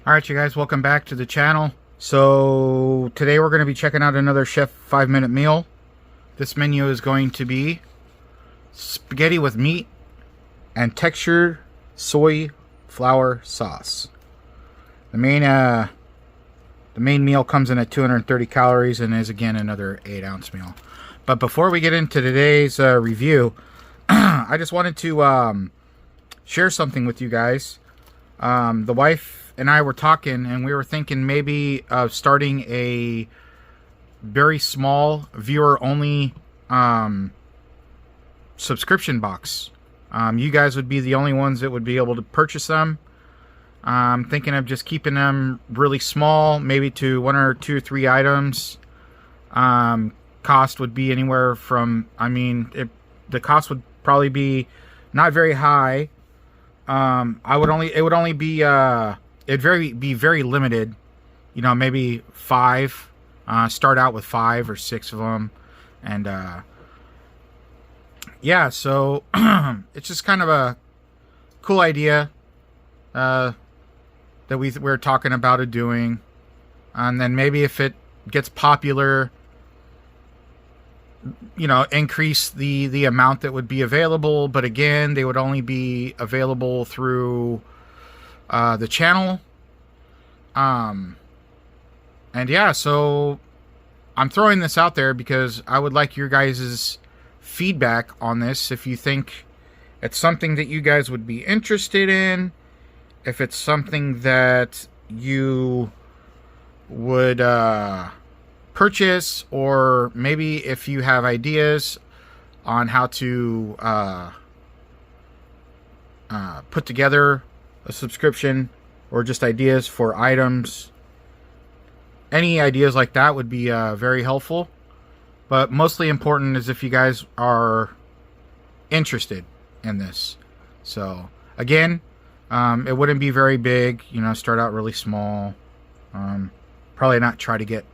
Alright you guys, welcome back to the channel. So today we're going to be checking out another Chef 5-minute meal. This menu is going to be spaghetti with meat and textured soy flour sauce. The main meal comes in at 230 calories and is again another 8-ounce meal. But before we get into today's review, I just wanted to share something with you guys. The wife and I were talking, and we were thinking maybe of starting a very small viewer-only subscription box. You guys would be the only ones that would be able to purchase them. I'm thinking of just keeping them really small, maybe to 1 or 2 or 3 items. Cost would be anywhere from, the cost would probably be not very high. It'd be very limited, you know, maybe 5, start out with 5 or 6 of them. And, yeah, so it's just kind of a cool idea, that we're talking about doing. And then maybe if it gets popular, you know, increase the amount that would be available. But again, they would only be available through the channel. And yeah, so I'm throwing this out there because I would like your guys' feedback on this. If you think it's something that you guys would be interested in, if it's something that you would purchase, or maybe if you have ideas on how to put together a subscription, or just ideas for items. Any ideas like that would be very helpful. But mostly important is if you guys are interested in this. So again, it wouldn't be very big, you know, start out really small. Probably not try to get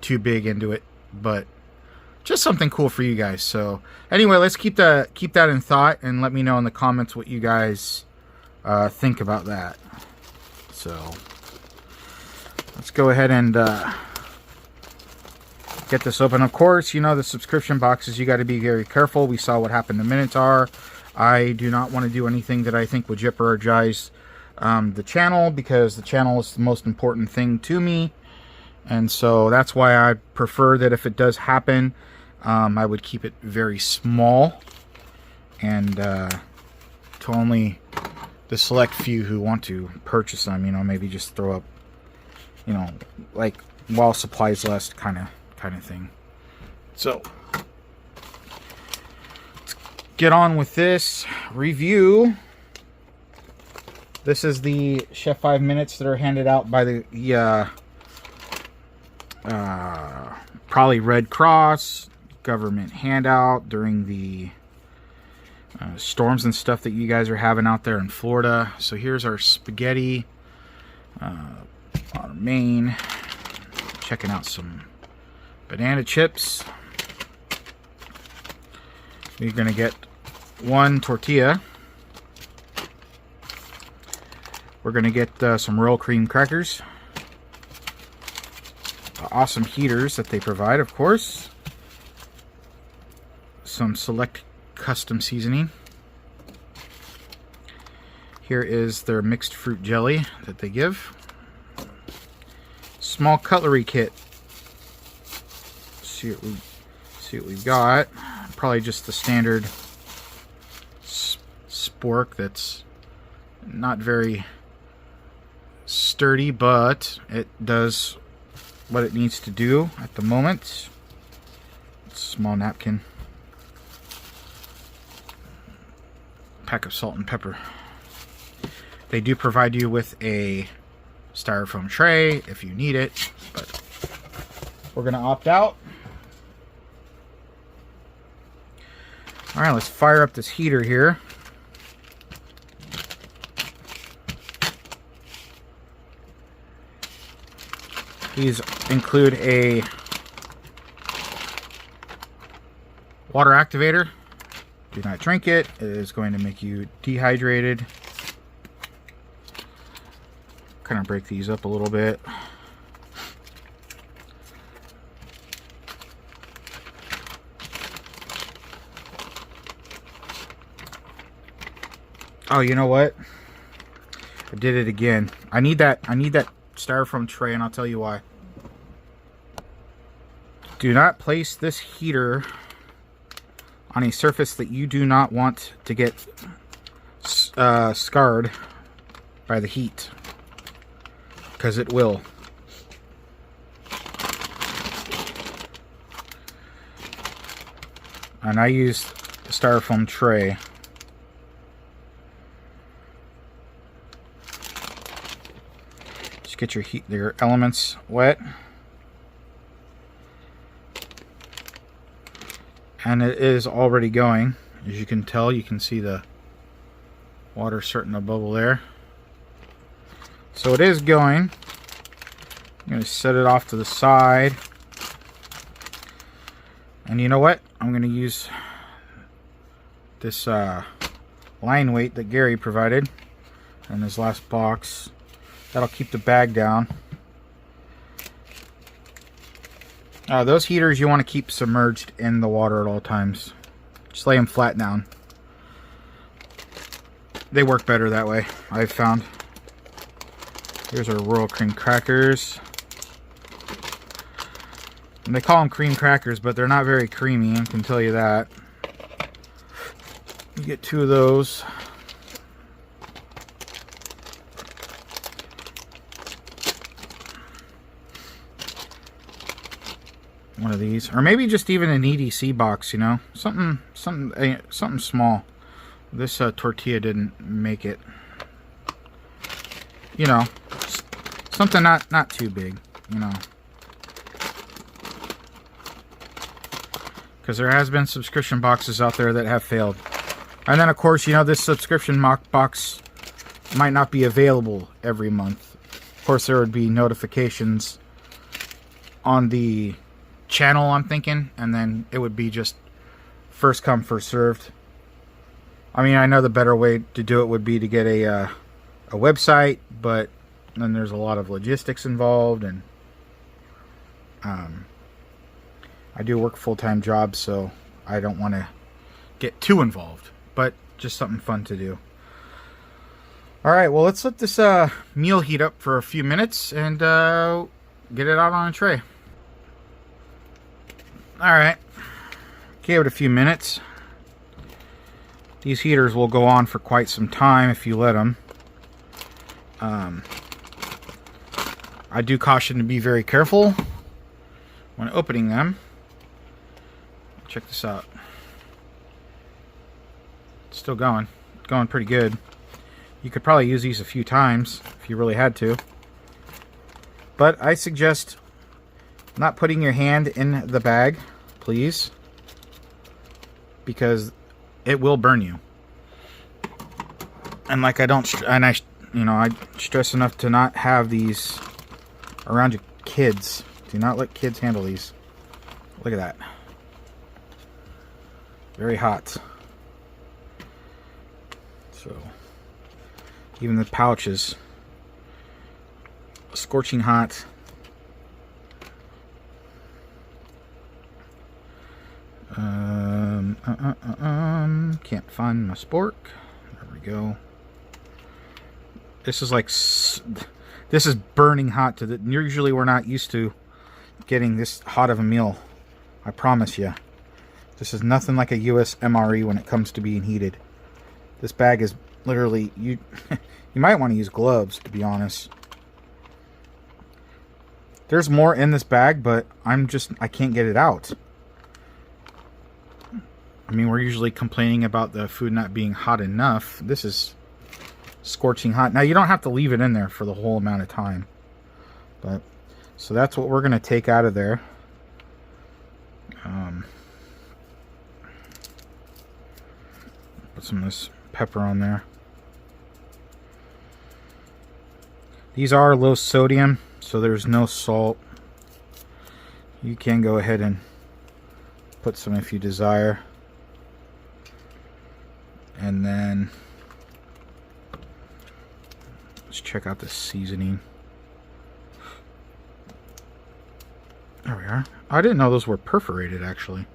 too big into it, but just something cool for you guys. So anyway, let's keep that in thought, and let me know in the comments what you guys think about that. So let's go ahead and get this open. Of course, you know, the subscription boxes, you got to be very careful. We saw what happened to Minotaur. I do not want to do anything that I think would jeopardize the channel, because the channel is the most important thing to me. And so that's why I prefer that if it does happen, I would keep it very small, and to only the select few who want to purchase them, you know, maybe just throw up, you know, like while supplies last kind of thing. So let's get on with this review. This is the Chef 5 minutes that are handed out by the probably Red Cross government handout during the storms and stuff that you guys are having out there in Florida. So here's our spaghetti, our main. Checking out some banana chips. We're gonna get 1 tortilla. We're gonna get some Royal Cream crackers. Awesome heaters that they provide, of course. Some select custom seasoning. Here is their mixed fruit jelly that they give. Small cutlery kit. See what we've got. Probably just the standard spork that's not very sturdy, but it does what it needs to do at the moment. Small napkin. Pack of salt and pepper. They do provide you with a styrofoam tray if you need it, but we're gonna opt out. All right, let's fire up this heater here. These include a water activator. Do not drink it. It is going to make you dehydrated. kind of break these up a little bit. Oh, you know what? I did it again. I need that styrofoam tray, and I'll tell you why. Do not place this heater on a surface that you do not want to get scarred by the heat, because it will. And I use a styrofoam tray. Just get your elements wet. And it is already going. As you can tell, you can see the water starting to bubble there. So it is going. I'm going to set it off to the side. And you know what? I'm going to use this line weight that Gary provided in his last box. That'll keep the bag down. Those heaters you want to keep submerged in the water at all times. Just lay them flat down. They work better that way, I've found. Here's our Royal Cream crackers. And they call them cream crackers, but they're not very creamy, I can tell you that. You get 2 of those. One of these, or maybe just even an EDC box, you know, something small. This tortilla didn't make it, you know, something not too big, you know, because there has been subscription boxes out there that have failed. And then of course, you know, this subscription box might not be available every month. Of course, there would be notifications on the channel, I'm thinking, and then it would be just first come, first served. I mean, I know the better way to do it would be to get a website, but then there's a lot of logistics involved, and I do work full-time jobs, so I don't want to get too involved, but just something fun to do. Alright, well, let's let this meal heat up for a few minutes and get it out on a tray. Alright, gave it a few minutes. These heaters will go on for quite some time if you let them. I do caution to be very careful when opening them. Check this out. It's still going pretty good. You could probably use these a few times if you really had to. But I suggest not putting your hand in the bag, please, because it will burn you. And like I stress enough to not have these around your kids. Do not let kids handle these. Look at that. Very hot. So even the pouches, scorching hot. Can't find my spork. There we go. This is like, this is burning hot to the, usually we're not used to getting this hot of a meal. I promise you. This is nothing like a US MRE when it comes to being heated. This bag is literally, you might want to use gloves, to be honest. There's more in this bag, but I can't get it out. I mean, we're usually complaining about the food not being hot enough. This is scorching hot. Now, you don't have to leave it in there for the whole amount of time. But, so that's what we're going to take out of there. Put some of this pepper on there. These are low sodium, so there's no salt. You can go ahead and put some if you desire. And then Let's check out the seasoning. There we are. I didn't know those were perforated, actually. You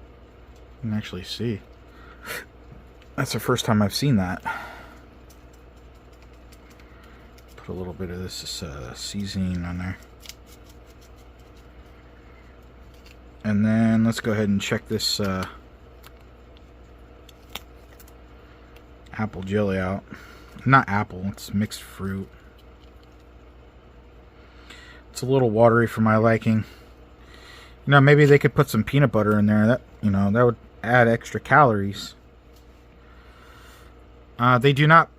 can actually see. That's the first time I've seen that. Put a little bit of this seasoning on there. And then let's go ahead and check this apple jelly out. Not apple, it's mixed fruit. It's a little watery for my liking. You know, maybe they could put some peanut butter in there. That, you know, that would add extra calories. They do not,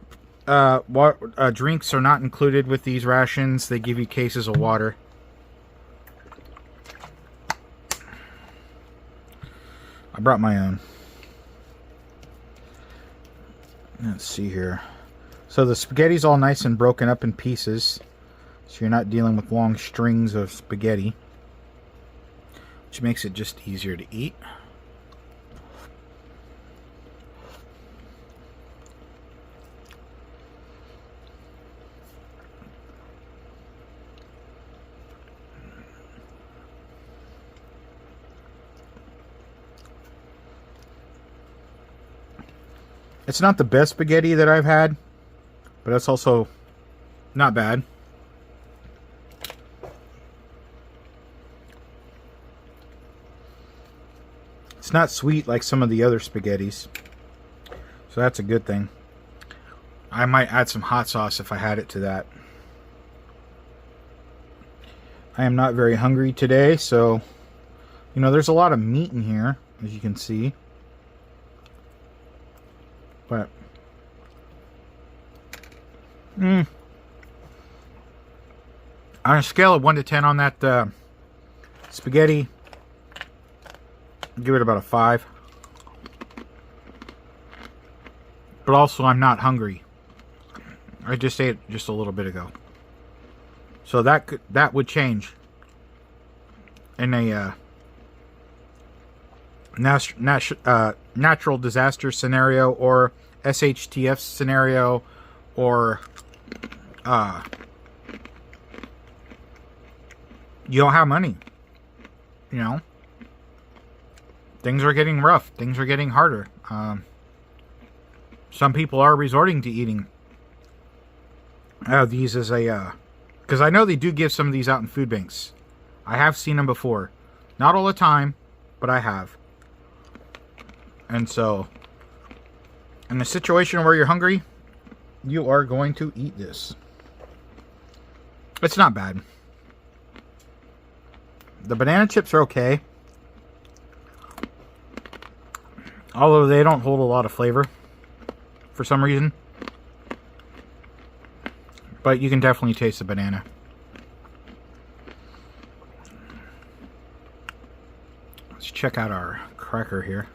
drinks are not included with these rations. They give you cases of water. I brought my own. Let's see here. So the spaghetti's all nice and broken up in pieces. So you're not dealing with long strings of spaghetti, which makes it just easier to eat. It's not the best spaghetti that I've had, but that's also not bad. It's not sweet like some of the other spaghettis, so that's a good thing. I might add some hot sauce if I had it to that. I am not very hungry today, so, you know, there's a lot of meat in here, as you can see. But on a scale of 1 to 10 on that spaghetti, give it about a 5. But also, I'm not hungry. I just ate just a little bit ago, so that would change in a natural disaster scenario, or SHTF scenario, or you don't have money. You know, things are getting rough. Things are getting harder. Some people are resorting to eating these as a because I know they do give some of these out in food banks. I have seen them before, not all the time, but I have. And so, in a situation where you're hungry, you are going to eat this. It's not bad. The banana chips are okay, although they don't hold a lot of flavor for some reason. But you can definitely taste the banana. Let's check out our cracker here.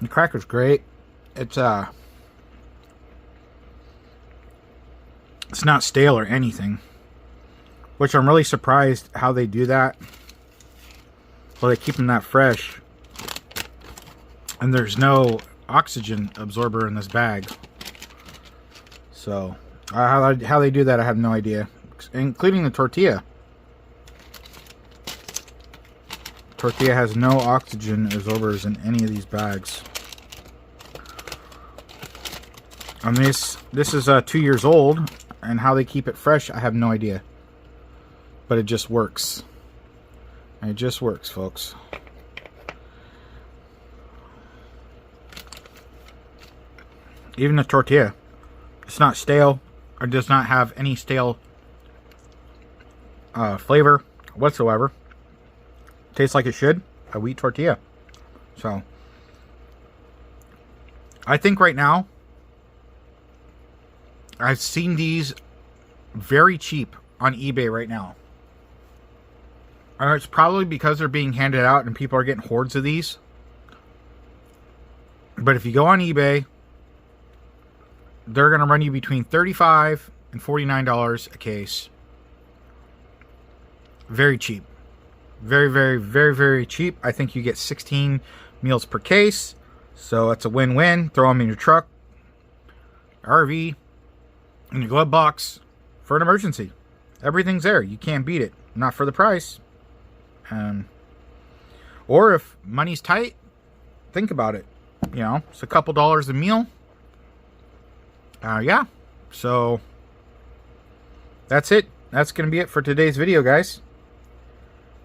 The cracker's great. It's not stale or anything, which I'm really surprised how they do that. Well, they keep them that fresh, and there's no oxygen absorber in this bag. So how they do that, I have no idea, including the tortilla. Tortilla has no oxygen absorbers in any of these bags. And this is 2 years old, and how they keep it fresh, I have no idea. But it just works. It just works, folks. Even the tortilla, it's not stale, or does not have any stale flavor whatsoever. Tastes like it should, a wheat tortilla. So I think right now I've seen these very cheap on eBay right now. It's probably because they're being handed out and people are getting hordes of these. But if you go on eBay, they're going to run you between $35 and $49 a case. Very cheap. Very, very, very, very cheap. I think you get 16 meals per case. So it's a win-win. Throw them in your truck, RV, in your glove box for an emergency. Everything's there. You can't beat it. Not for the price. Or if money's tight, think about it. You know, it's a couple dollars a meal. Yeah. So that's it. That's going to be it for today's video, guys.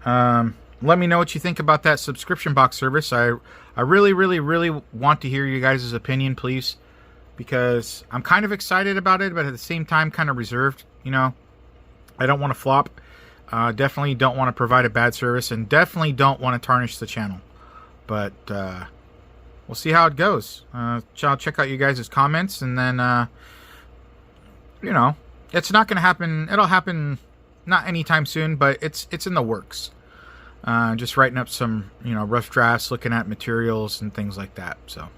Let me know what you think about that subscription box service. I really, really, really want to hear you guys' opinion, please. Because I'm kind of excited about it, but at the same time kind of reserved. You know, I don't want to flop. Definitely don't want to provide a bad service, and definitely don't want to tarnish the channel. But we'll see how it goes. I'll check out you guys' comments, and then you know, it's not going to happen. It'll happen not anytime soon, but it's in the works. Just writing up some, you know, rough drafts, looking at materials and things like that. So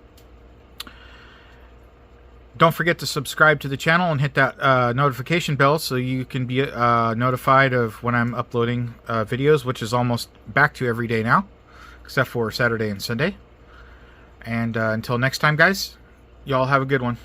don't forget to subscribe to the channel and hit that notification bell so you can be notified of when I'm uploading videos, which is almost back to every day now, except for Saturday and Sunday. And until next time, guys, y'all have a good one.